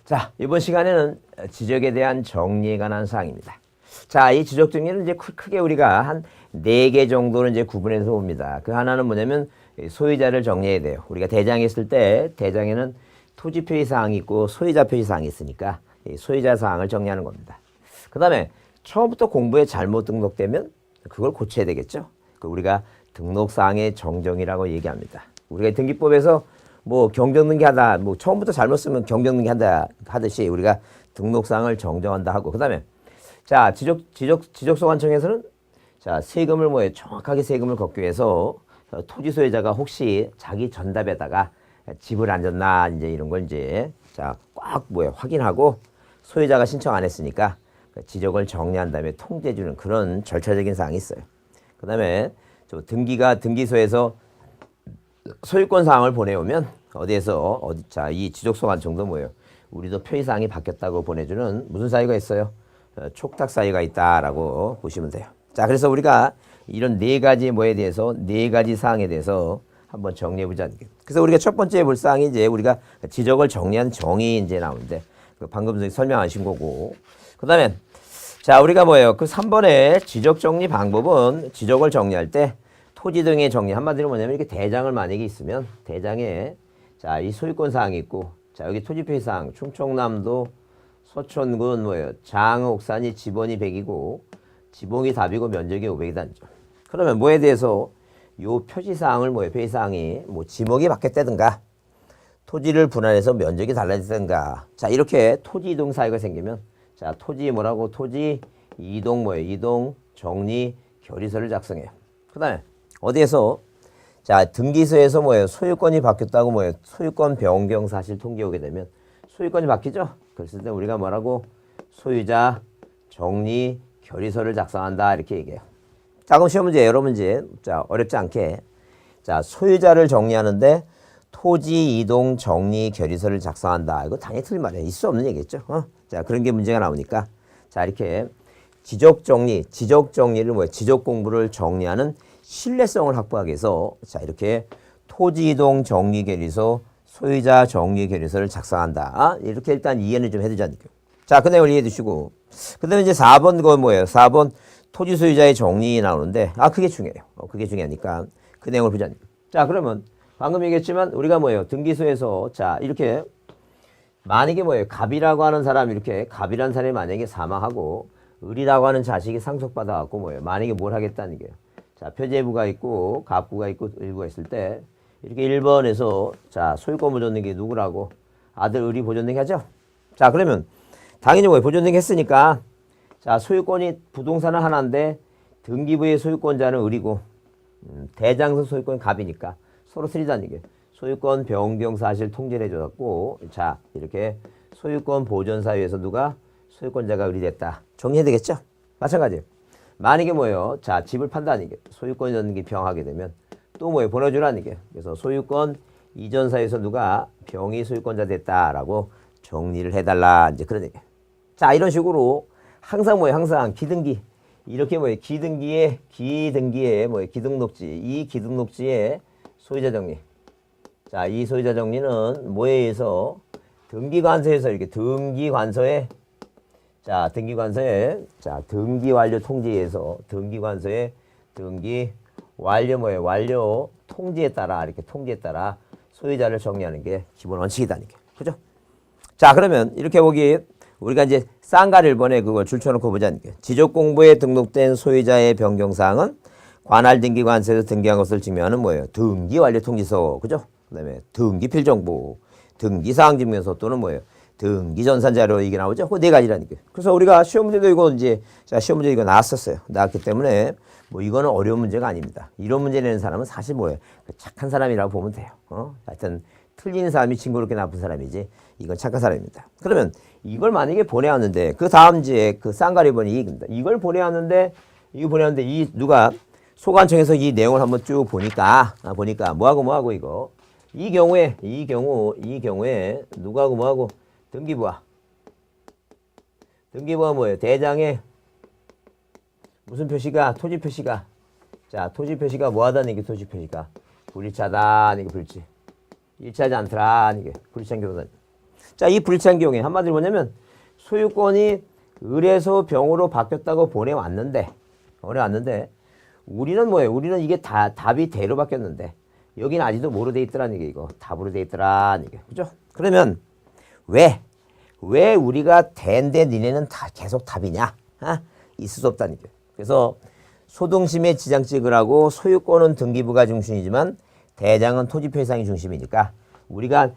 자, 이번 시간에는 지적에 대한 정리에 관한 사항입니다. 자, 이 지적 정리는 이제 크게 우리가 한 4개 정도는 이제 구분해서 봅니다. 그 하나는 뭐냐면 소유자를 정리해야 돼요. 우리가 대장에 있을 때 대장에는 토지 표시 사항이 있고 소유자 표시 사항이 있으니까 소유자 사항을 정리하는 겁니다. 그 다음에 처음부터 공부에 잘못 등록되면 그걸 고쳐야 되겠죠. 우리가 등록사항의 정정이라고 얘기합니다. 우리가 등기법에서 뭐 경정등기하다, 뭐 처음부터 잘못 쓰면 경정등기한다 하듯이 우리가 등록사항을 정정한다 하고, 그 다음에 자 지적소관청에서는 자 세금을 뭐에 정확하게 세금을 걷기 위해서 토지 소유자가 혹시 자기 전답에다가 집을 안 졌나 이제 이런 걸 이제 자 꽉 뭐에 확인하고 소유자가 신청 안 했으니까 지적을 정리한 다음에 통지해주는 그런 절차적인 사항이 있어요. 그 다음에 등기소에서 소유권 사항을 보내오면 자, 이 지적소관청도 뭐예요? 우리도 표시사항이 바뀌었다고 보내주는 무슨 사유가 있어요? 촉탁 사유가 있다라고 보시면 돼요. 자, 그래서 우리가 이런 4가지 뭐에 대해서 4가지 사항에 대해서 한번 정리해보자. 그래서 우리가 첫 번째 볼 사항이 이제 우리가 지적을 정리한 정의 이제 나오는데 방금 설명하신 거고, 그 다음에 자, 우리가 뭐예요? 그 3번의 지적 정리 방법은 지적을 정리할 때 토지 등의 정리, 한마디로 뭐냐면 이렇게 대장을 만약에 있으면 대장에 자, 이 소유권 사항이 있고, 자, 여기 토지 표시 사항, 충청남도 서촌군 뭐예요? 장옥산이 지번이 100이고 지봉이 답이고 면적이 500이다. 그러면 뭐에 대해서 요 표시 사항을 뭐예요? 표시 사항이 뭐 지목이 바뀌었다든가 토지를 분할해서 면적이 달라졌다든가, 자, 이렇게 토지 이동 사유가 생기면 자, 토지 뭐라고? 토지 이동 뭐예요? 이동 정리 결의서를 작성해요. 그 다음에 어디에서? 자, 등기소에서 뭐예요? 소유권이 바뀌었다고 뭐예요? 소유권 변경 사실 통지 오게 되면 소유권이 바뀌죠? 그랬을 때 우리가 뭐라고? 소유자 정리 결의서를 작성한다 이렇게 얘기해요. 자, 그럼 시험 문제, 여러 문제. 자, 어렵지 않게. 자, 소유자를 정리하는데 토지 이동 정리 결의서를 작성한다. 이거 당연히 틀린 말이에요. 있을 수 없는 얘기겠죠. 자, 그런 게 문제가 나오니까. 자, 이렇게 지적 정리를 뭐예요? 지적 공부를 정리하는 신뢰성을 확보하기 위해서 자, 이렇게 토지 이동 정리 결의서, 소유자 정리 결의서를 작성한다. 이렇게 일단 이해는 좀 해두자니까. 자, 그 내용을 이해해 두시고. 그 다음에 이제 4번 거 뭐예요? 4번 토지 소유자의 정리 나오는데, 그게 중요해요. 그게 중요하니까 그 내용을 보자니까. 자, 그러면 방금 얘기했지만 우리가 뭐예요? 등기소에서 자, 이렇게 만약에 뭐예요? 갑이라고 하는 사람, 이렇게 갑이라는 사람이 만약에 사망하고 을이라고 하는 자식이 상속받아갖고 뭐예요? 만약에 뭘 하겠다는 게요. 자, 표제부가 있고 갑부가 있고 을부가 있을 때 이렇게 1번에서 자, 소유권 보존등기 누구라고? 아들 을이 보존등기 하죠? 자, 그러면 당연히 뭐예요? 보존등기 했으니까 자, 소유권이 부동산은 하나인데 등기부의 소유권자는 을이고 대장서 소유권 갑이니까 서로 틀리다는 얘기예요. 소유권 변경 사실 통지를 해줘갖고 자, 이렇게 소유권 보존 사유에서 누가? 소유권자가 을이 됐다. 정리해야 되겠죠? 마찬가지예요. 만약에 뭐예요? 자, 집을 판다는 게 소유권이라는 게 병하게 되면 또 뭐예요? 보내주라는 게. 그래서 소유권 이전 사유에서 누가 병이 소유권자 됐다라고 정리를 해달라. 이제 그런 얘기예요. 자, 이런 식으로 항상 뭐예요? 항상 기등기. 이렇게 뭐예요? 기등기에 뭐예요? 기등록지. 이 기등록지에 소유자 정리. 자, 이 소유자 정리는 뭐에 의해서? 등기관서에서 이렇게 등기관서에 자, 자, 등기 완료 통지에서 등기관서의 등기 완료 뭐예요? 완료 통지에 따라 이렇게 통지에 따라 소유자를 정리하는 게 기본 원칙이다는 게. 그죠? 자, 그러면 이렇게 보기 우리가 이제 쌍가를 1번에 그걸 줄쳐놓고 보자는 게. 지적 공부에 등록된 소유자의 변경 사항은 관할 등기관서에서 등기한 것을 증명하는 뭐예요? 등기 완료 통지서. 그죠? 그다음에 등기 필정보, 등기 사항 증명서 또는 뭐예요? 등기 전산 자료 이게 나오죠? 그 4가지라니까. 그래서 우리가 시험 문제도 이거 이제 자, 시험 문제 이거 나왔었어요. 나왔기 때문에 뭐 이거는 어려운 문제가 아닙니다. 이런 문제 내는 사람은 사실 뭐예요? 착한 사람이라고 보면 돼요. 하여튼 틀리는 사람이 징그럽게 나쁜 사람이지 이건 착한 사람입니다. 그러면 이걸 만약에 보내왔는데 그 다음 주에 그 쌍가리 번이 얘기입니다. 이걸 보내왔는데 이 누가 소관청에서 이 내용을 한번 쭉 보니까 뭐하고 이거 이 경우에 누구하고 뭐하고 등기부와 뭐예요? 대장에 무슨 표시가? 토지 표시가. 자, 토지 표시가 뭐하다는 게 토지 표시가 불일치하다는 게 불일치. 일치하지 않더라는 게 불일치한 경우다. 자, 이 불일치한 경우에 한마디로 뭐냐면 소유권이 을에서 병으로 바뀌었다고 보내왔는데 우리는 뭐예요? 우리는 이게 다 답이 대로 바뀌었는데 여기는 아직도 뭐로 돼 있더라는 얘기 이거 답으로 돼 있더라는 얘기 그죠? 그러면 왜 우리가 대인데 니네는 다 계속 답이냐? 있을 수 없다는 얘기. 그래서 소등심의 지장직을 하고 소유권은 등기부가 중심이지만 대장은 토지표시상이 중심이니까 우리가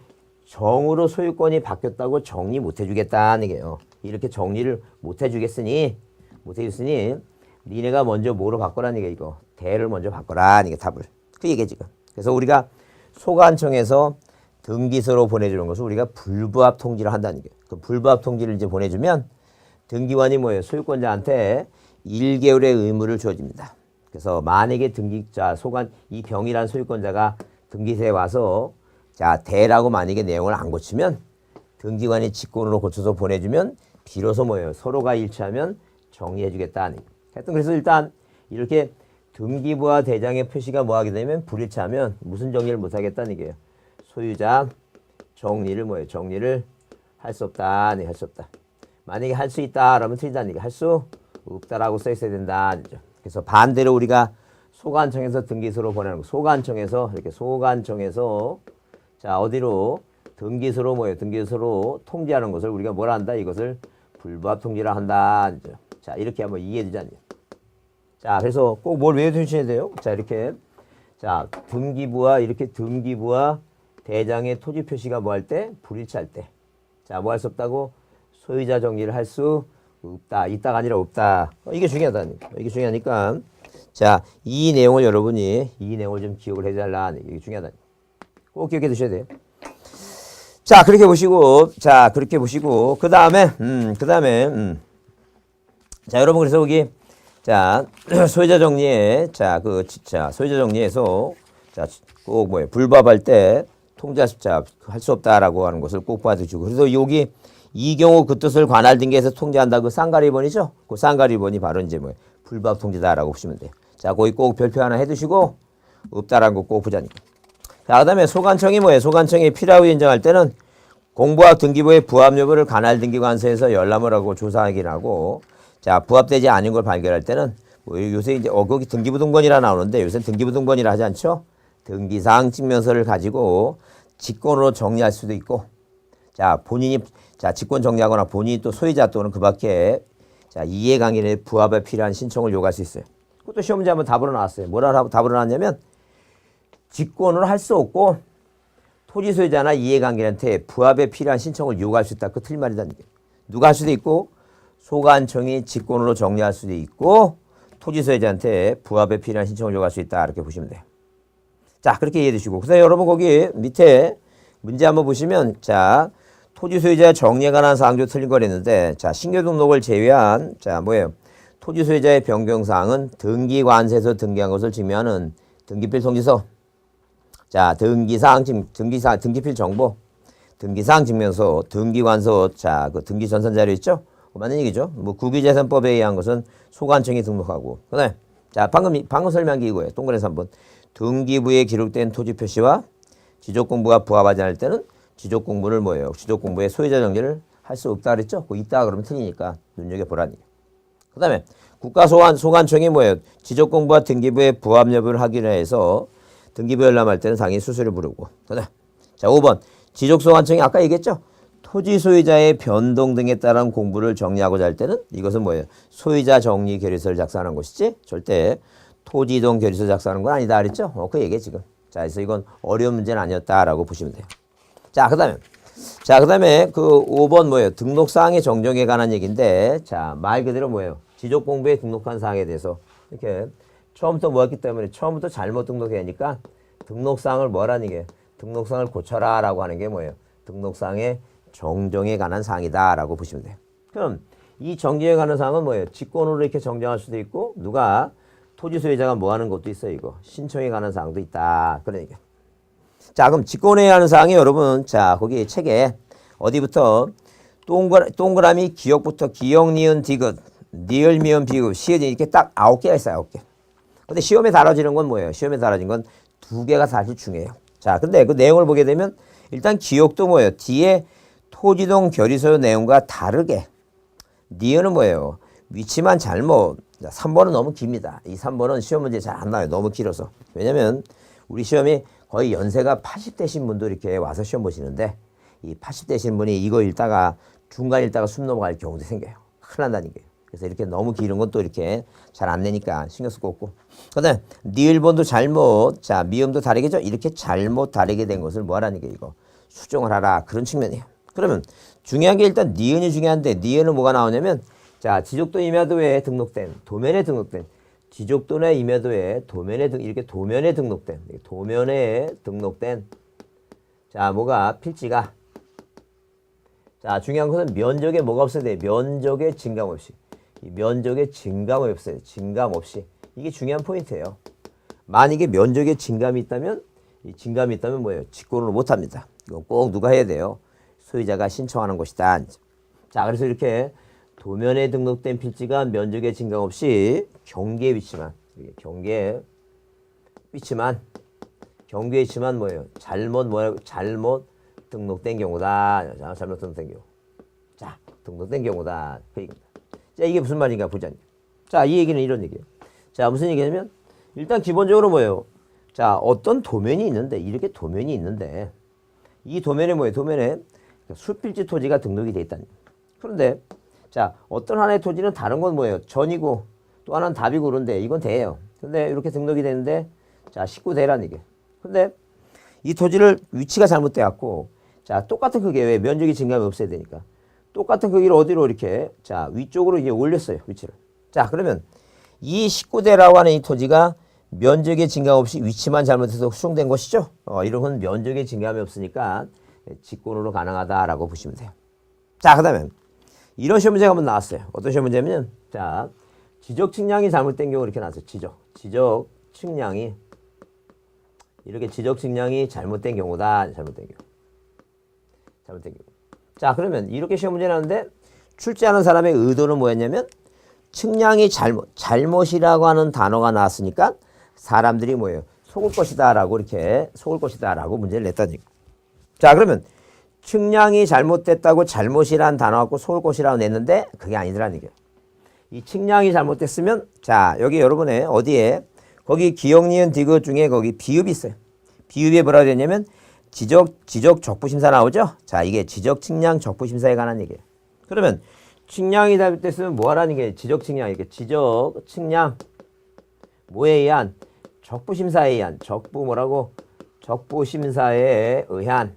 정으로 소유권이 바뀌었다고 정리 못 해주겠다는 얘기예요. 이렇게 정리를 못 해주겠으니 니네가 먼저 뭐로 바꿔라는 얘기야 이거. 대를 먼저 바꿔라는 게 답을. 그 얘기야 지금. 그래서 우리가 소관청에서 등기소로 보내주는 것을 우리가 불부합 통지를 한다는 게. 그 불부합 통지를 이제 보내주면 등기관이 뭐예요? 소유권자한테 1개월의 의무를 주어집니다. 그래서 만약에 등기자 이 병이란 소유권자가 등기소에 와서 자 대라고 만약에 내용을 안 고치면 등기관이 직권으로 고쳐서 보내주면 비로소 뭐예요? 서로가 일치하면 정리해주겠다는 얘기. 하여튼 그래서 일단 이렇게 등기부와 대장의 표시가 뭐하게 되면 불일치하면 무슨 정리를 못하겠다는 얘기예요. 소유자 정리를 뭐예요? 정리를 할 수 없다. 할 수 없다. 만약에 할 수 있다 라면 틀리다는 얘기. 할 수 없다라고 써 있어야 된다. 그래서 반대로 우리가 소관청에서 등기소로 보내는 거. 소관청에서 자 어디로 등기소로 뭐예요? 등기소로 통지하는 것을 우리가 뭐라 한다? 이것을 불부합 통지라 한다. 자 이렇게 한번 이해해 주자니. 자 그래서 꼭 뭘 외워두셔야 돼요. 자 이렇게 자 등기부와 대장의 토지 표시가 뭐 할 때? 불일치할 때. 자 뭐 할 수 없다고? 소유자 정리를 할 수 없다. 있다가 아니라 없다. 이게 중요하다니까. 이게 중요하니까 자 이 내용을 여러분이 이 내용을 좀 기억을 해달라. 이게 중요하다니까. 꼭 기억해 두셔야 돼요. 자 그렇게 보시고 그 다음에 자 여러분 그래서 여기 자 소유자 정리에 소유자 정리에서 자 꼭 뭐예요? 불부합할 때 통지할 수 없다라고 하는 것을 꼭 봐주시고 그래서 여기 이 경우 그 뜻을 관할 등기에서 통지한다 그 쌍가리번이죠. 그 쌍가리번이 바로 이제 뭐예요? 불부합 통지다라고 보시면 돼요. 자 거기 꼭 별표 하나 해두시고 없다라는 거 꼭 보자니까. 자 그다음에 소관청이 뭐예요? 소관청이 필요하고 인정할 때는 공부와 등기부의 부합 여부를 관할 등기관서에서 열람을 하고 조사하기를 하고 자 부합되지 않은 걸 발견할 때는 뭐 요새 이제 거기 등기부 등본이라 나오는데 요새 등기부 등본이라 하지 않죠? 등기사항 증명서를 가지고 직권으로 정리할 수도 있고 자 본인이 직권 정리하거나 본인이 또 소유자 또는 그 밖에 자 이해관계의 부합에 필요한 신청을 요구할 수 있어요. 그것도 시험 문제 한번 답으로 나왔어요. 뭐라고 답으로 나왔냐면 직권으로 할 수 없고 토지 소유자나 이해관계한테 부합에 필요한 신청을 요구할 수 있다. 그 틀린 말이다는 게. 누가 할 수도 있고 소관청이 직권으로 정리할 수도 있고 토지 소유자한테 부합에 필요한 신청을 요구할 수 있다. 이렇게 보시면 돼요. 자 그렇게 이해해 주시고 그다음에 여러분 거기 밑에 문제 한번 보시면 자 토지 소유자의 정리에 관한 사항도 틀린 거랬는데 자 신규 등록을 제외한 자 뭐예요? 토지 소유자의 변경 사항은 등기관세에서 등기한 것을 증명하는 등기필 통지서 자 등기사항 등기필 정보 등기사항 증명서 등기관서 자 그 등기 전산 자료 있죠? 맞는 얘기죠. 뭐 국유재산법에 의한 것은 소관청이 등록하고 그다음에 자 방금 설명한 게 이거예요. 동그라미 3번 등기부에 기록된 토지 표시와 지적공부가 부합하지 않을 때는 지적공부를 뭐예요? 지적공부의 소유자 정리를 할 수 없다 그랬죠? 그 있다 그러면 틀리니까 눈여겨보라니. 그 다음에 국가소관청이 뭐예요? 지적공부와 등기부의 부합 여부를 확인해서 등기부 열람할 때는 당연히 수수료 부르고. 그다음 자 5번 지적소관청이 아까 얘기했죠? 토지 소유자의 변동 등에 따른 공부를 정리하고자 할 때는 이것은 뭐예요? 소유자 정리 결의서를 작성하는 것이지 절대 토지 이동 결의서 작성하는 건 아니다 그랬죠? 그 얘기예요 지금. 자 그래서 이건 어려운 문제는 아니었다라고 보시면 돼요. 자 그다음에 그 5번 뭐예요? 등록사항의 정정에 관한 얘기인데 자 말 그대로 뭐예요? 지적공부에 등록한 사항에 대해서 이렇게 처음부터 뭐였기 때문에 처음부터 잘못 등록되니까 등록사항을 뭐라는 게 등록사항을 고쳐라 라고 하는 게 뭐예요? 등록사항의 정정에 관한 사항이다라고 보시면 돼요. 그럼 이 정정에 관한 사항은 뭐예요? 직권으로 이렇게 정정할 수도 있고 누가 토지 소유자가 뭐 하는 것도 있어요. 이거 신청에 관한 사항도 있다. 그런 얘기야. 자 그럼 직권에 관한 사항이 여러분 자 거기 책에 어디부터 동그라미 기억부터 기억 니은 디귿 니을 미음 비읍 시읒 이렇게 딱 9개가 있어요. 9개. 근데 시험에 다뤄지는 건 뭐예요? 시험에 다뤄진 건 2개가 사실 중요해요. 자 근데 그 내용을 보게 되면 일단 기억도 뭐예요? 뒤에 토지동 결의소 내용과 다르게 니은은 뭐예요? 위치만 잘못. 3번은 너무 깁니다. 이 3번은 시험 문제 잘 안 나와요. 너무 길어서. 왜냐면 우리 시험이 거의 연세가 80대신 분도 이렇게 와서 시험 보시는데 이 80대신 분이 이거 읽다가 중간 읽다가 숨 넘어갈 경우도 생겨요. 큰일 난다는 게. 그래서 이렇게 너무 길은 건 또 이렇게 잘 안 내니까 신경 쓸 거 없고. 그 다음에 니을본도 잘못, 자, 미음도 다르게죠? 이렇게 잘못 다르게 된 것을 뭐 하라는 게 이거. 수정을 하라. 그런 측면이에요. 그러면 중요한 게 일단 니은이 중요한데 니은은 뭐가 나오냐면 자, 지적도 임야도에 등록된, 도면에 등록된, 지적도나 임야도에 이렇게 도면에 등록된, 자, 뭐가 필지가, 자, 중요한 것은 면적에 뭐가 없어야 돼? 면적에 증감 없이. 이 면적에 증감이 없어야 돼. 증감 없이. 이게 중요한 포인트예요. 만약에 면적에 증감이 있다면, 이 증감이 있다면 뭐예요? 직권을 못 합니다. 이건 꼭 누가 해야 돼요? 소유자가 신청하는 것이다. 자, 그래서 이렇게 도면에 등록된 필지가 면적의 증감 없이 경계에 위치만 뭐예요? 잘못 등록된 경우다. 자, 잘못 등록된 경우. 자, 등록된 경우다. 그 얘기입니다. 자, 이게 무슨 말인가 보자. 자, 이 얘기는 이런 얘기예요. 자, 무슨 얘기냐면 일단 기본적으로 뭐예요? 자, 어떤 도면이 있는데 이렇게 도면이 있는데 이 도면에 뭐예요? 도면에 수필지 토지가 등록이 돼 있다는. 그런데 자, 어떤 하나의 토지는 다른 건 뭐예요? 전이고 또 하나는 답이고 그런데 이건 대예요. 근데 이렇게 등록이 되는데 자, 19대라는 얘기예요. 근데 이 토지를 위치가 잘못돼 갖고 자, 똑같은 크기에 왜 면적이 증감이 없어야 되니까 똑같은 크기를 어디로 이렇게 자, 위쪽으로 이제 올렸어요. 위치를. 자, 그러면 이 19대라고 하는 이 토지가 면적의 증감 없이 위치만 잘못해서 수정된 것이죠. 이런 건 면적의 증감이 없으니까 직권으로 가능하다라고 보시면 돼요. 자, 그다음에 이런 시험 문제가 한번 나왔어요. 어떤 시험 문제냐면 자, 지적 측량이 잘못된 경우 이렇게 나왔어요. 지적 측량이 이렇게 지적 측량이 잘못된 경우다. 잘못된 경우. 자, 그러면 이렇게 시험 문제 나왔는데 출제하는 사람의 의도는 뭐였냐면 측량이 잘못이라고 하는 단어가 나왔으니까 사람들이 뭐예요? 속을 것이다라고 이렇게 속을 것이다라고 문제를 냈다는 얘기. 자, 그러면 측량이 잘못됐다고 잘못이라는 단어 갖고 속을 것이라고 냈는데 그게 아니더라는 얘기예요. 이 측량이 잘못됐으면 자, 여기 여러분의 어디에 거기 기역, 니은, 디귿 중에 거기 비읍이 있어요. 비읍이 뭐라고 되냐면 지적 적부심사 나오죠? 자, 이게 지적 측량 적부심사에 관한 얘기예요. 그러면 측량이 잘못됐으면 뭐 하라는 게 지적 측량 이렇게 지적 측량 뭐에 의한 적부심사에 의한 적부심사에 의한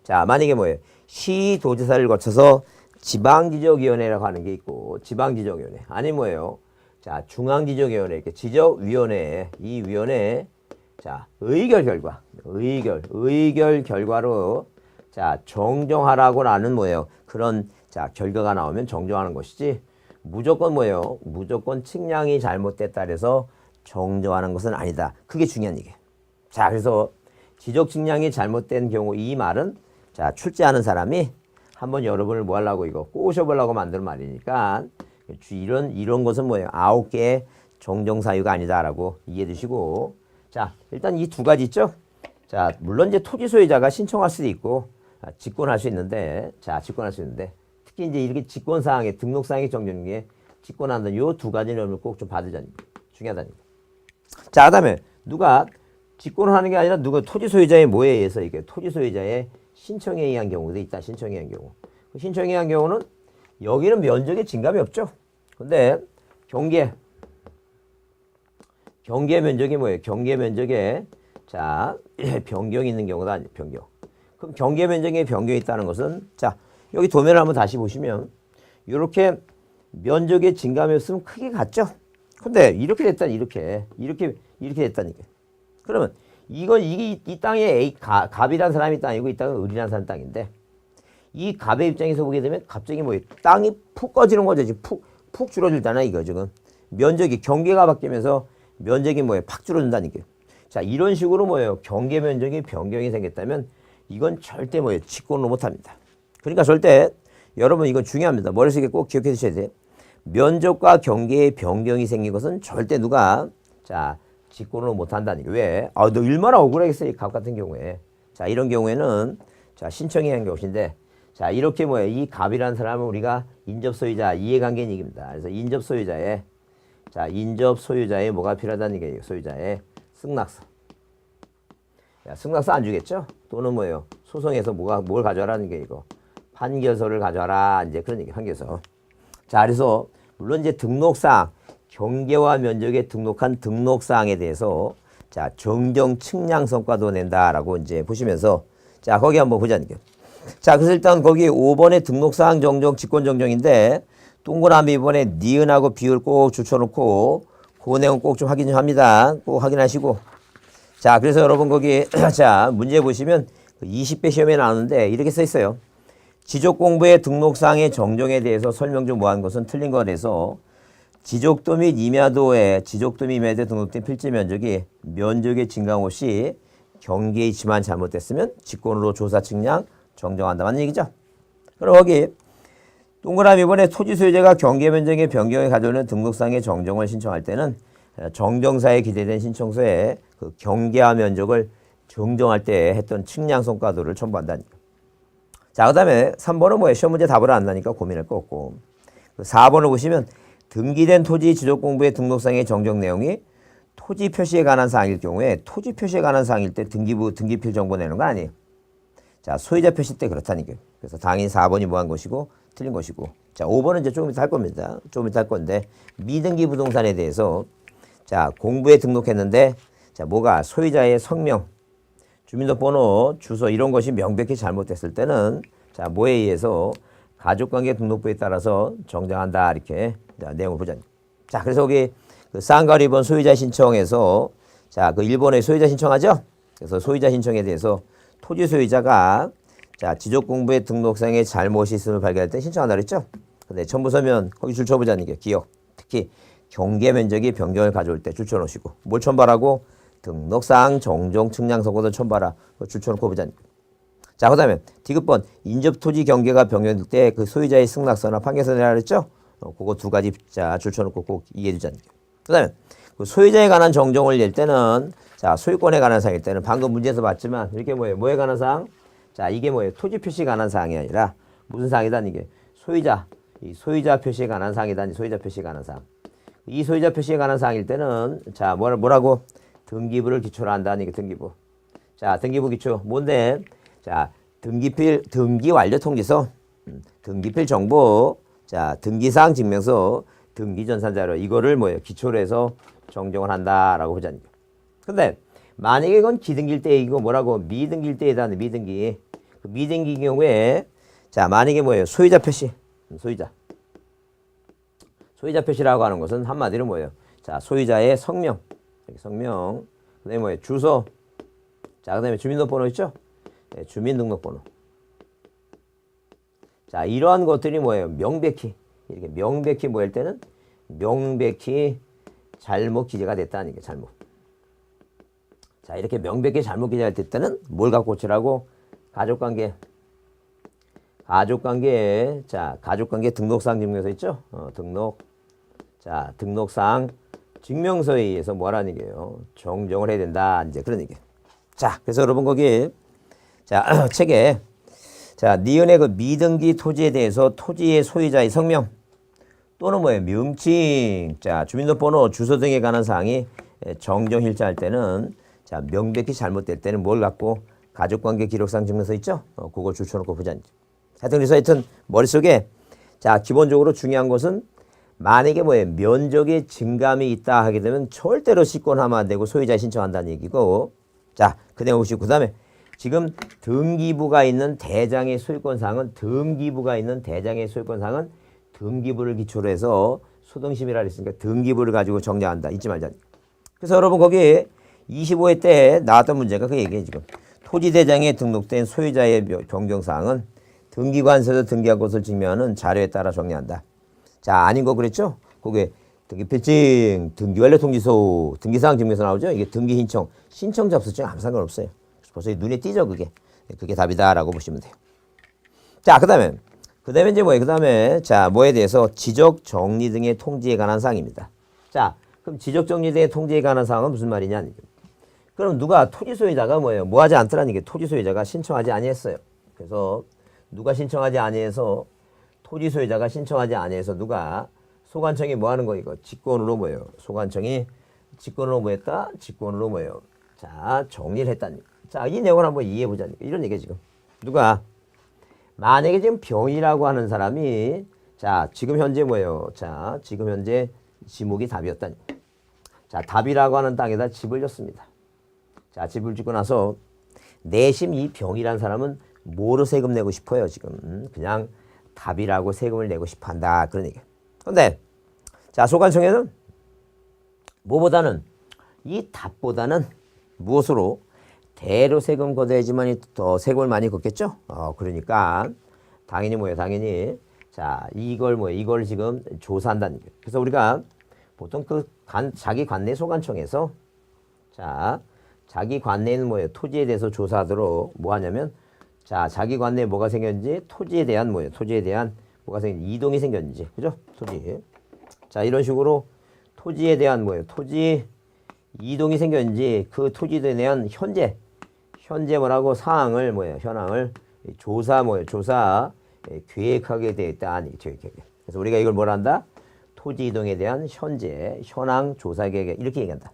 자, 만약에 뭐예요? 시도지사를 거쳐서 지방지적위원회라고 하는 게 있고, 지방지적위원회. 아니 뭐예요? 자, 중앙지적위원회, 이렇게 지적위원회, 이 위원회, 자, 의결 결과로, 자, 정정하라고 하는 뭐예요? 그런, 자, 결과가 나오면 정정하는 것이지, 무조건 뭐예요? 무조건 측량이 잘못됐다 해서 정정하는 것은 아니다. 그게 중요한 얘기예요. 자, 그래서 지적 측량이 잘못된 경우 이 말은 자, 출제하는 사람이 한번 여러분을 뭐 하려고 이거 꼬셔보려고 만든 말이니까 이런 것은 뭐예요? 9개의 정정 사유가 아니다라고 이해해 주시고 자, 일단 이 두 가지 있죠? 자, 물론 이제 토지 소유자가 신청할 수도 있고 직권할 수 있는데 특히 이제 이렇게 직권 사항에 등록 사항에 정리하는 게 직권한다는 요 두 가지는 꼭 좀 받으자니 중요하다니. 자, 그다음에 누가 직권을 하는 게 아니라 누가 토지 소유자의 뭐에 의해서 이게 토지 소유자의 신청에 의한 경우도 있다. 신청에 의한 경우. 그 신청에 의한 경우는 여기는 면적에 증감이 없죠. 근데 경계 면적이 뭐예요? 경계 면적에 자, 변경이 있는 경우도 아니에요. 변경. 그럼 경계 면적에 변경이 있다는 것은 자, 여기 도면을 한번 다시 보시면 이렇게 면적에 증감이 없으면 크게 같죠. 근데 이렇게 됐다. 이렇게 됐다니까. 그러면 이게 이 땅에 갑이라는 사람이 땅이고 이 땅은 을이라는 사람 땅인데 이 갑의 입장에서 보게 되면 갑자기 뭐 땅이 푹 꺼지는 거죠. 푹 줄어들잖아 이거 지금 면적이 경계가 바뀌면서 면적이 뭐예요? 팍 줄어든다니까. 자, 이런 식으로 뭐예요? 경계 면적이 변경이 생겼다면 이건 절대 뭐예요? 직권으로 못합니다. 그러니까 절대 여러분 이건 중요합니다. 머릿속에 꼭 기억해 두셔야 돼요. 면적과 경계의 변경이 생긴 것은 절대 누가 자 직권으로 못한다는 게 왜? 너 얼마나 억울하겠어요. 이 갑 같은 경우에. 자, 이런 경우에는 자, 신청이 한 것인데, 자, 이렇게 뭐예요? 이 갑이라는 사람은 우리가 인접소유자, 이해관계인 얘기입니다. 그래서 인접소유자의, 자, 인접소유자의 뭐가 필요하다는 얘기예요. 소유자의 승낙서. 야, 승낙서 안 주겠죠? 또는 뭐예요? 소송에서 뭘 가져와라는 게 이거. 판결서를 가져와라. 이제 그런 얘기, 판결서. 자, 그래서, 물론 이제 등록사항, 경계와 면적에 등록한 등록사항에 대해서, 자, 정정 측량 성과도 낸다라고 이제 보시면서, 자, 거기 한번 보자는 게. 자, 그래서 일단 거기 5번에 등록사항 정정, 직권정정인데, 동그라미 2번에 니은하고 비율 꼭 줄쳐놓고, 그 내용 꼭 좀 확인 좀 합니다. 꼭 확인하시고. 자, 그래서 여러분 거기, 자, 문제 보시면 20배 시험에 나오는데 이렇게 써 있어요. 지적공부의 등록사항의 정정에 대해서 설명 중 뭐한 것은 틀린 것에서 지적도 및 임야도에 지적도 및 임야도에 등록된 필지 면적이 면적의 증가한 시 경계에 있지만 잘못됐으면 직권으로 조사 측량 정정한다는 얘기죠. 그럼 거기 동그라미 번에 토지 소유자가 경계 면적의 변경을 가져오는 등록상의 정정을 신청할 때는 정정사에 기재된 신청서에 그 경계와 면적을 정정할 때 했던 측량 성과도를 첨부한다니까. 자, 그 다음에 3번은 뭐예요? 시험 문제 답을 안 나니까 고민할 거 없고. 4번을 보시면 등기된 토지 지적공부의 등록상의 정정 내용이 토지 표시에 관한 사항일 경우에 토지 표시에 관한 사항일 때 등기필 정보 내는 거 아니에요. 자, 소유자 표시 때 그렇다니까요. 그래서 당연히 4번이 뭐한 것이고 틀린 것이고. 자, 5번은 이제 조금 이따 할 겁니다. 조금 이따 할 건데 미등기 부동산에 대해서 자, 공부에 등록했는데 자, 뭐가 소유자의 성명, 주민등록번호, 주소 이런 것이 명백히 잘못됐을 때는 자, 뭐에 의해서 가족관계 등록부에 따라서 정정한다 이렇게 자, 내용을 보자. 자, 그래서 여기 그 쌍가루 2번 소유자 신청에서 자, 그 1번에 소유자 신청하죠? 그래서 소유자 신청에 대해서 토지 소유자가 자, 지적공부의 등록상에 잘못이 있음을 발견할 때 신청한다 그랬죠? 근데 첨부서면 거기 줄쳐보자는 게 기억. 특히 경계 면적이 변경을 가져올 때 줄쳐놓으시고 뭘 첨부하라고? 등록상 정정 측량 성과도 첨부하라. 줄쳐놓고 보자니. 자, 그 다음에 디귿번 인접토지 경계가 변경될 때 그 소유자의 승낙서나 판결서 내라 그랬죠? 그거 두 가지 자, 줄쳐놓고 꼭 이해해 주자니. 그 다음에 그 소유자에 관한 정정을 낼 때는 자, 소유권에 관한 사항일 때는 방금 문제에서 봤지만 이렇게 뭐예요? 뭐에 관한 사항? 자, 이게 뭐예요? 토지 표시에 관한 사항이 아니라 무슨 사항이다? 이게 소유자, 이 소유자 표시에 관한 사항이다. 소유자 표시에 관한 사항. 이 소유자 표시에 관한 사항일 때는 자, 뭐라고? 등기부를 기초로 한다는 이게 등기부. 자, 등기부 기초 뭔데? 자, 등기 완료 통지서, 등기필 정보, 자, 등기사항 증명서, 등기 전산 자료 이거를 뭐예요? 기초로 해서 정정을 한다라고 보자니까. 근데 만약에 이건 기등기일 때 이거 뭐라고? 미등기일 때에다 미등기. 그 미등기 경우에 자, 만약에 뭐예요? 소유자 표시. 소유자 표시라고 하는 것은 한마디로 뭐예요? 자, 소유자의 성명. 성명. 그다음에 뭐예요? 주소. 자, 그다음에 주민등록번호 있죠? 네, 주민등록번호. 자, 이러한 것들이 뭐예요? 명백히 이렇게 명백히 뭐일 때는 명백히 잘못 기재가 됐다는 게 잘못. 자, 이렇게 명백히 잘못 기재가 됐다는 뭘 갖고 고치라고? 가족관계. 자, 가족관계 등록사항 증명서 있죠? 등록. 자, 등록사항 증명서에 의해서 뭐라는 얘기예요? 정정을 해야 된다. 이제 그런 얘기예요. 자, 그래서 여러분 거기 자, 책에 자, 니은의 그 미등기 토지에 대해서 토지의 소유자의 성명 또는 뭐예요? 명칭, 자, 주민등록번호, 주소 등에 관한 사항이 정정일자할 때는 자, 명백히 잘못될 때는 뭘 갖고? 가족관계 기록상 증명서 있죠? 그걸 줄쳐놓고 보자. 하여튼 머릿속에 자, 기본적으로 중요한 것은 만약에 뭐예요? 면적의 증감이 있다 하게 되면 절대로 시권하면 안 되고 소유자 신청한다는 얘기고. 자, 그 내용 보시고 그다음에 지금 등기부가 있는 대장의 소유권사항은 등기부를 기초로 해서 소등심이라 그랬으니까 등기부를 가지고 정리한다. 잊지 말자. 그래서 여러분 거기 25회 때 나왔던 문제가 그 얘기예요. 지금 토지대장에 등록된 소유자의 변경사항은 등기관서에서 등기한 것을 증명하는 자료에 따라 정리한다. 자, 아닌 거 그랬죠? 거기에 등기필증, 등기완료통지서, 등기사항 증명서 나오죠? 이게 등기 신청 접수증 아무 상관없어요. 벌써 눈에 띄죠, 그게. 그게 답이다라고 보시면 돼요. 자, 그 다음에 이제 뭐예요? 그 다음에 자, 뭐에 대해서 지적 정리 등의 통지에 관한 사항입니다. 자, 그럼 지적 정리 등의 통지에 관한 사항은 무슨 말이냐? 그럼 누가 토지 소유자가 뭐예요? 뭐 하지 않더라는 게 토지 소유자가 신청하지 아니했어요. 그래서 누가 신청하지 아니해서 토지 소유자가 신청하지 아니해서 누가 소관청이 뭐 하는 거 이거 직권으로 뭐예요? 소관청이 직권으로 뭐 했다? 직권으로 뭐예요? 자, 정리를 했다니. 자, 이 내용을 한번 이해해 보자니. 이런 얘기 지금. 누가 만약에 지금 병이라고 하는 사람이 자, 지금 현재 뭐예요? 자, 지금 현재 지목이 답이었다니. 자, 답이라고 하는 땅에다 집을 졌습니다. 자, 집을 짓고 나서 내심 이 병이라는 사람은 뭐로 세금 내고 싶어요, 지금. 그냥 답이라고 세금을 내고 싶어 한다. 그런 얘기예요. 근데 자, 소관청에는 뭐보다는 이 답보다는 무엇으로 대로 세금 걷어야지만 더 세금을 많이 걷겠죠. 그러니까 당연히 뭐예요? 당연히 자, 이걸 지금 조사한다는 거예요. 그래서 우리가 보통 자기 관내 소관청에서 자, 자기 관내는 뭐예요? 토지에 대해서 조사하도록 뭐 하냐면 자, 자기 관내에 뭐가 생겼는지 토지에 대한 뭐예요? 토지에 대한 뭐가 생겼는지 이동이 생겼는지 그죠? 토지. 자, 이런 식으로 토지에 대한 뭐예요? 토지 이동이 생겼는지 그 토지에 대한 현재 뭐라고 사항을 뭐예요? 현황을 조사 계획하게 되어 있다. 그래서 우리가 이걸 뭐라 한다? 토지 이동에 대한 현재 현황 조사 계획 이렇게 얘기한다.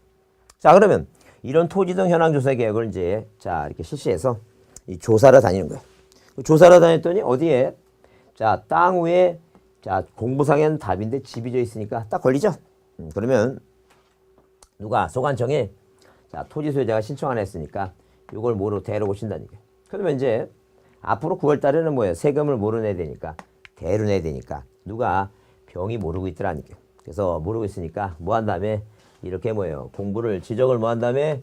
자, 그러면 이런 토지 이동 현황 조사 계획을 이제 자, 이렇게 실시해서 이 조사를 다니는 거예요. 조사를 다녔더니 어디에 자, 땅 위에 자, 공부상에는 답인데 집이 져 있으니까 딱 걸리죠? 그러면 누가 소관청에 자, 토지 소유자가 신청 안 했으니까 이걸 뭐로 대로 고친다는 거예요. 그러면 이제 앞으로 9월 달에는 뭐예요? 세금을 뭐로 내야 되니까 대로 내야 되니까 누가 병이 모르고 있더라는 거예요. 그래서 모르고 있으니까 뭐 한 다음에 이렇게 뭐예요? 공부를 지적을 뭐 한 다음에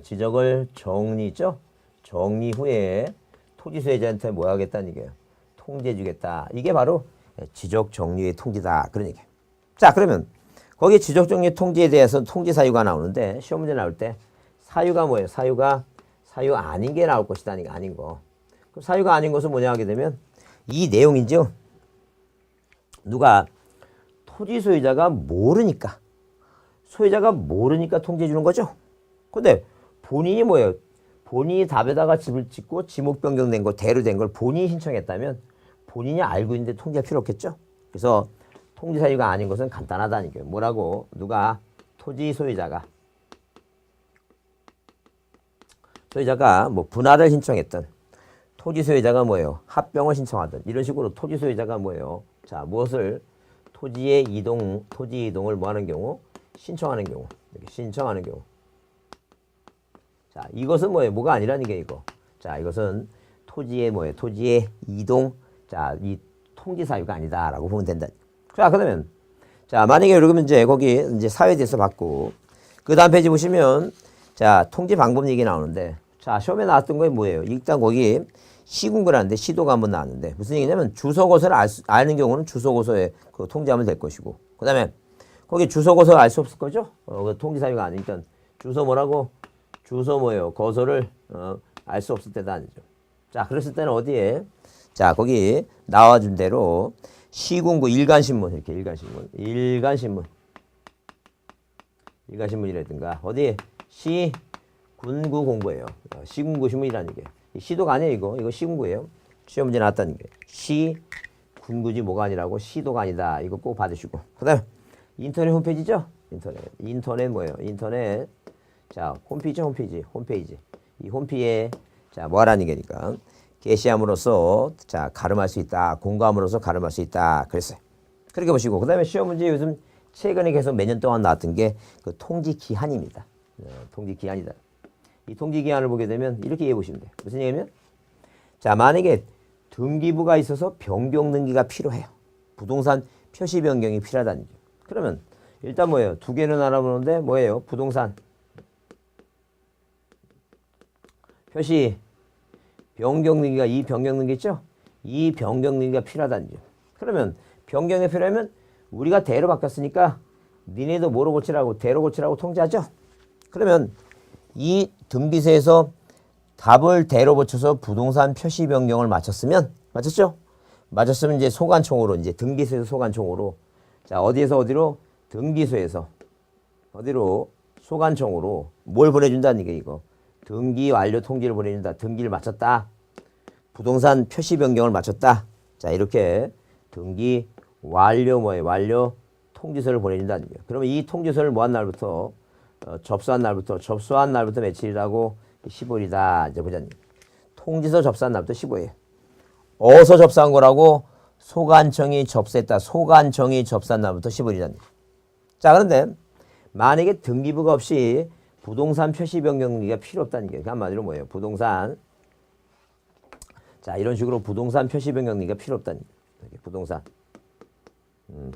지적을 정리죠? 정리 후에 토지 소유자한테 뭐 하겠다는 얘기예요? 통지해 주겠다. 이게 바로 지적 정리의 통지다. 그런 얘기예요. 자, 그러면 거기 지적 정리 통지에 대해서 통지 사유가 나오는데 시험 문제 나올 때 사유가 뭐예요? 사유 아닌 게 나올 것이다. 아닌 거. 그럼 사유가 아닌 것은 뭐냐 하게 되면 이 내용이죠. 누가 토지 소유자가 모르니까 통지해 주는 거죠. 근데 본인이 뭐예요? 본인이 답에다가 집을 짓고 지목 변경된 거 대로 된 걸 본인이 신청했다면 본인이 알고 있는데 통지할 필요 없겠죠. 그래서 통지 사유가 아닌 것은 간단하다는 거예요. 뭐라고? 누가 토지 소유자가 뭐 분할을 신청했던 토지 소유자가 뭐예요? 합병을 신청하던 이런 식으로 토지 소유자가 뭐예요? 자, 무엇을 토지 이동을 뭐 하는 경우? 신청하는 경우. 이렇게 신청하는 경우. 자, 이것은 뭐예요? 뭐가 아니라는 게 이거. 자, 이것은 토지의 뭐예요? 토지의 이동. 자, 이 통지 사유가 아니다라고 보면 된다. 자, 그러면 자, 만약에 그러면 이제 거기 이제 사유에 대해서 받고 그 다음 페이지 보시면 자, 통지 방법 얘기 나오는데 자, 시험에 나왔던 게 뭐예요? 일단 거기 시군구라는데 시도가 한번 나왔는데 무슨 얘기냐면 주소고서를 아는 경우는 주소고서에 그 통지하면 될 것이고 그 다음에 거기 주소고서 알 수 없을 거죠? 그 통지 사유가 아니니까 주소 뭐라고? 주소 뭐예요? 거소를 알 수 없을 때도 아니죠. 자, 그랬을 때는 어디에? 자, 거기 나와준 대로 시군구 일간신문 이렇게 일간신문이라든가 어디 시군구 공부예요. 시군구 신문이라는 게 시도가 아니에요. 이거 시군구예요. 시험 문제 나왔다는 게 시군구지 뭐가 아니라고 시도가 아니다. 이거 꼭 받으시고 그다음 인터넷 홈페이지죠. 인터넷 뭐예요? 인터넷 자, 홈페이지 이 홈피에 자, 뭐 하라는 게니까 게시함으로써 자, 가름할 수 있다. 공감으로써 가름할 수 있다. 그랬어요. 그렇게 보시고 그 다음에 시험 문제 요즘 최근에 계속 몇 년 동안 나왔던 게 그 통지 기한입니다. 통지 기한이다. 이 통지 기한을 보게 되면 이렇게 이해해 보시면 돼요. 무슨 얘기냐면 자, 만약에 등기부가 있어서 변경 등기가 필요해요. 부동산 표시 변경이 필요하다는 거죠. 그러면 일단 뭐예요? 두 개는 알아보는데 뭐예요? 부동산 표시 변경 등기가 이 변경 등기 있죠? 이 변경 등기가 필요하다는 거죠. 그러면 변경이 필요하면 우리가 대로 바뀌었으니까 니네도 뭐로 고치라고 대로 고치라고 통지하죠. 그러면 이 등기소에서 답을 대로 고쳐서 부동산 표시 변경을 마쳤으면 맞췄죠? 맞았으면 이제 소관청으로 이제 등기소에서 소관청으로 자, 어디에서 어디로? 등기소에서 어디로? 소관청으로 뭘 보내준다는 게 이거 등기 완료 통지를 보내준다. 등기를 마쳤다. 부동산 표시 변경을 마쳤다. 자, 이렇게 등기 완료 뭐예요? 완료 통지서를 보내준다는 거예요. 그러면 이 통지서를 뭐 한 날부터 접수한 날부터 며칠이라고 15일이다. 이제 보자니. 통지서 접수한 날부터 15일. 어디서 접수한 거라고? 소관청이 접수했다. 소관청이 접수한 날부터 15일이다. 자, 그런데 만약에 등기부가 없이 부동산 표시 변경 등기가 필요 없다는 게 한마디로 뭐예요? 부동산. 자, 이런 식으로 부동산 표시 변경 등기가 필요 없다는 게 부동산.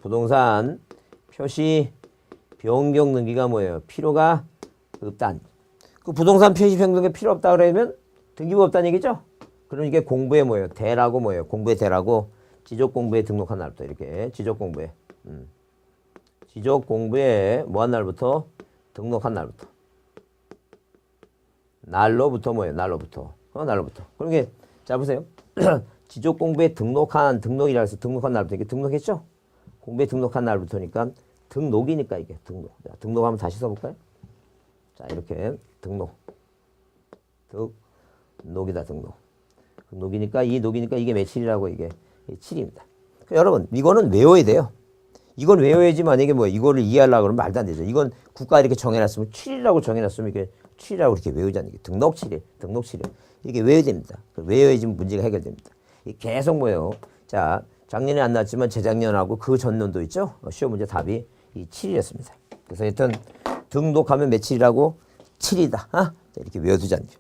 부동산 표시 변경 등기가 뭐예요? 필요가 없다는. 그 부동산 표시 변경 등기 필요 없다 그러면 등기부 없다는 얘기죠? 그럼 이게 공부에 뭐예요? 대라고 뭐예요? 공부에 대라고 지적 공부에 등록한 날부터 이렇게 지적 공부에 지적 공부에 뭐 한 날부터 등록한 날부터 날로부터 뭐예요? 날로부터 그럼 이게 자 보세요. 지적 공부에 등록이라 해서 등록한 날부터 이게 등록했죠? 공부에 등록한 날부터니까 등록이니까 이게 등록. 자, 등록하면 다시 써볼까요? 자, 이렇게 등록이다 등록. 녹이니까 이게 며칠이라고 이게 7입니다. 여러분 이거는 외워야 돼요. 이건 외워야지 만약에 뭐 이거를 이해하려고 그러면 말도 안 되죠. 이건 국가 이렇게 정해놨으면 7이라고 정해놨으면 이게 7이라고 이렇게 외우자는 게 등록 7일. 이게 외워야 됩니다. 외워야지 문제가 해결됩니다. 계속 뭐예요? 자, 작년에 안 나왔지만 재작년하고 그 전년도 있죠? 시험 문제 답이 이 7이었습니다. 그래서 하여튼 등록하면 며칠이라고 7이다. 이렇게 외워두자는 거죠.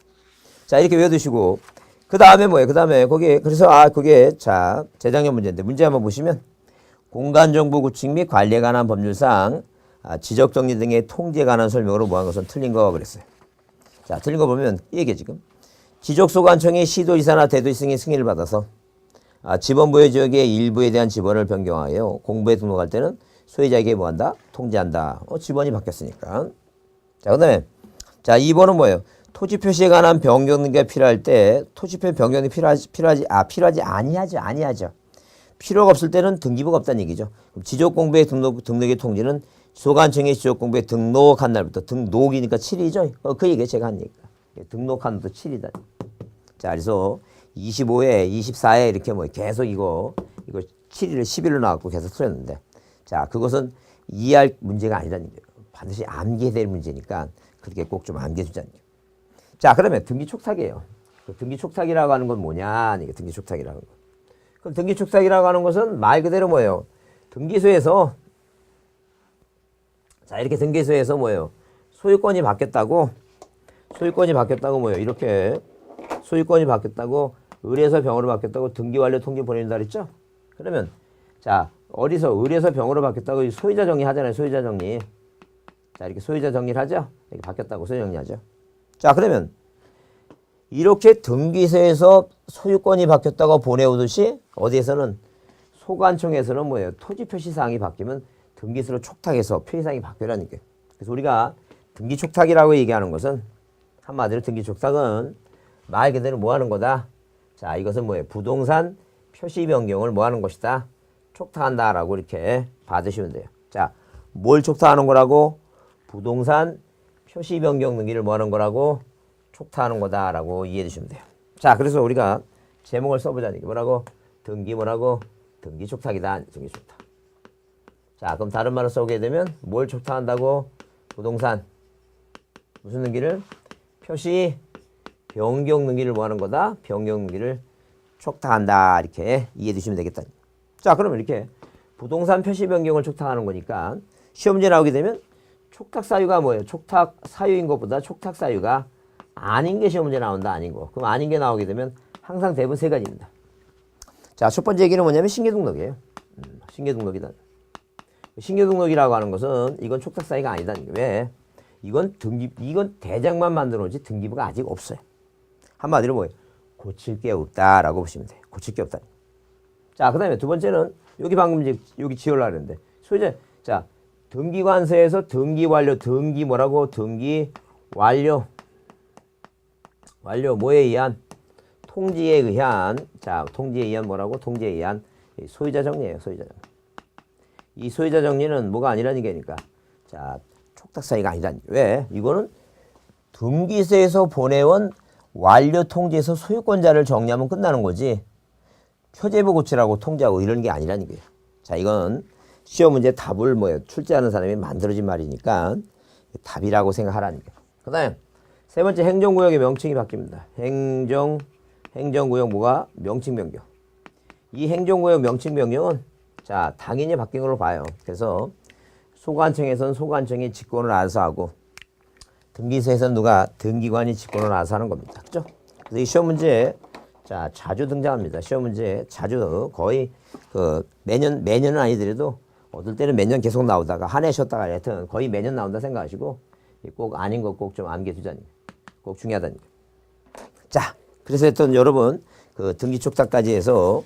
자, 이렇게 외워두시고 그 다음에 뭐예요? 그 다음에 거기에 그래서 그게 자 재작년 문제인데 문제 한번 보시면 공간정보 구축 및 관리에 관한 법률상 지적정리 등의 통지에 관한 설명으로 뭐한 것은 틀린 거 그랬어요. 자, 틀린 거 보면 이게 지금 지적소관청이 시도지사나 대도시장의 승인을 받아서 지번부여 지역의 일부에 대한 지번을 변경하여 공부에 등록할 때는 소유자에게 뭐한다? 통지한다. 지번이 바뀌었으니까. 자, 그 다음에 자 2번은 뭐예요? 토지 표시에 관한 변경 등기가 필요할 때 토지표 변경이 필요하지 아니하죠. 필요가 없을 때는 등기부가 없다는 얘기죠. 지적공부에 등록의 통지는 소관청의 지적공부에 등록한 날부터 등록이니까 7이죠. 그 얘기 제가 한 얘기가. 등록한 날부터 7이다. 자, 그래서 25회, 24회 이렇게 뭐 계속 이거 7일을 10일로 나왔고 계속 틀렸는데 자, 그것은 이해할 문제가 아니라는 거예요. 반드시 암기해야 될 문제니까 그렇게 꼭 좀 암기해 주자는 거예요. 자, 그러면 등기촉탁이에요. 등기촉탁이라고 하는 건 뭐냐? 이게 등기촉탁이라는 거. 그럼 등기촉탁이라고 하는 것은 말 그대로 뭐예요? 등기소에서 자, 이렇게 등기소에서 뭐예요? 소유권이 바뀌었다고 뭐예요? 이렇게 소유권이 바뀌었다고 을에서 병으로 바뀌었다고 등기완료 통지 보낸다 그랬죠? 그러면 자, 어디서 을에서 병으로 바뀌었다고 소유자 정리 하잖아요. 소유자 정리. 자, 이렇게 소유자 정리를 하죠? 이렇게 바뀌었다고 소유자 정리하죠. 자, 그러면 이렇게 등기소에서 소유권이 바뀌었다고 보내오듯이 어디에서는 소관청에서는 뭐예요? 토지 표시사항이 바뀌면 등기소로 촉탁해서 표시사항이 바뀌라는 게. 그래서 우리가 등기촉탁이라고 얘기하는 것은 한마디로 등기촉탁은 말 그대로 뭐 하는 거다? 자, 이것은 뭐예요? 부동산 표시 변경을 뭐 하는 것이다? 촉탁한다라고 이렇게 받으시면 돼요. 자, 뭘 촉탁하는 거라고? 부동산 표시 변경 등기를 뭐 하는 거라고? 촉탁하는 거다라고 이해해 주시면 돼요. 자, 그래서 우리가 제목을 써보자니 뭐라고? 등기 뭐라고? 등기 촉탁이다. 등기 촉탁. 자, 그럼 다른 말로 써보게 되면 뭘 촉탁한다고? 부동산 무슨 등기를? 표시 변경 등기를 뭐 하는 거다? 변경 등기를 촉탁한다. 이렇게 이해해 주시면 되겠다. 자, 그러면 이렇게 부동산 표시 변경을 촉탁하는 거니까 시험 문제 나오게 되면 촉탁 사유가 뭐예요? 촉탁 사유인 것보다 촉탁 사유가 아닌 게 시험 문제 나온다. 아닌 거. 그럼 아닌 게 나오게 되면 항상 대부분 세 가지입니다. 자, 첫 번째 얘기는 뭐냐면 신규 등록이에요. 신규 등록이다. 신규 등록이라고 하는 것은 이건 촉탁 사유가 아니다. 왜? 이건 대장만 만들어 놓지 등기부가 아직 없어요. 한마디로 뭐예요? 고칠 게 없다라고 보시면 돼요. 고칠 게 없다. 자, 그 다음에 두 번째는 여기 방금 이제 여기 지으려고 했는데 소유자 자, 등기관서에서 등기 완료, 등기 뭐라고? 등기 완료 뭐에 의한? 통지에 의한. 자, 통지에 의한 뭐라고? 통지에 의한 소유자 정리예요. 소유자 정리. 이 소유자 정리는 뭐가 아니라는 게니까 자, 촉탁 사유가 아니라는 게. 왜? 이거는 등기소에서 보내온 완료 통지에서 소유권자를 정리하면 끝나는 거지. 표제부 고치라고 통지하고 이런 게 아니라는 거예요. 자, 이건 시험 문제 답을 출제하는 사람이 만들어진 말이니까 답이라고 생각하라는 거예요. 그 다음에 세 번째 행정구역의 명칭이 바뀝니다. 행정구역 뭐가? 명칭 변경. 이 행정구역 명칭 변경은 자, 당연히 바뀐 걸로 봐요. 그래서 소관청에서는 소관청이 직권을 알아서 하고 등기소에서는 누가? 등기관이 직권을 알아서 하는 겁니다. 그죠? 그래서 이 시험 문제 자, 자주 등장합니다. 시험 문제 자주 거의 매년은 아니더라도 어떨 때는 매년 계속 나오다가 한 해 쉬었다가 하여튼 거의 매년 나온다 생각하시고 꼭 아닌 거 꼭 좀 암기해두자니. 꼭 중요하다니. 자, 그래서 하여튼 여러분 등기 촉탁까지 해서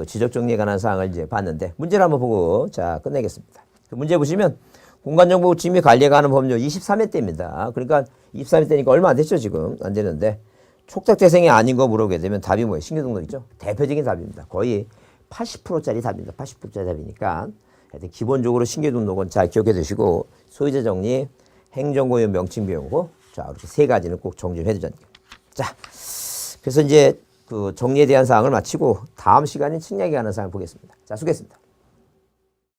지적 정리에 관한 사항을 이제 봤는데 문제를 한번 보고 자, 끝내겠습니다. 문제 보시면 공간정보 침해 관리가 하는 법률 23회 때입니다. 그러니까 23회 때니까 얼마 안 됐죠, 지금. 안 되는데. 촉탁 대상이 아닌 거 물어보게 되면 답이 뭐예요? 신규등록이죠? 대표적인 답입니다. 거의 80%짜리 답입니다. 80%짜리 답이니까. 하여튼 기본적으로 신규등록은 잘 기억해 두시고 소유자 정리, 행정고유 명칭 비용고 자, 이렇게 세 가지는 꼭 정리를 해 두자는 거예요. 자, 그래서 이제 정리에 대한 사항을 마치고 다음 시간에 측량에 관한 사항을 보겠습니다. 자, 수고했습니다.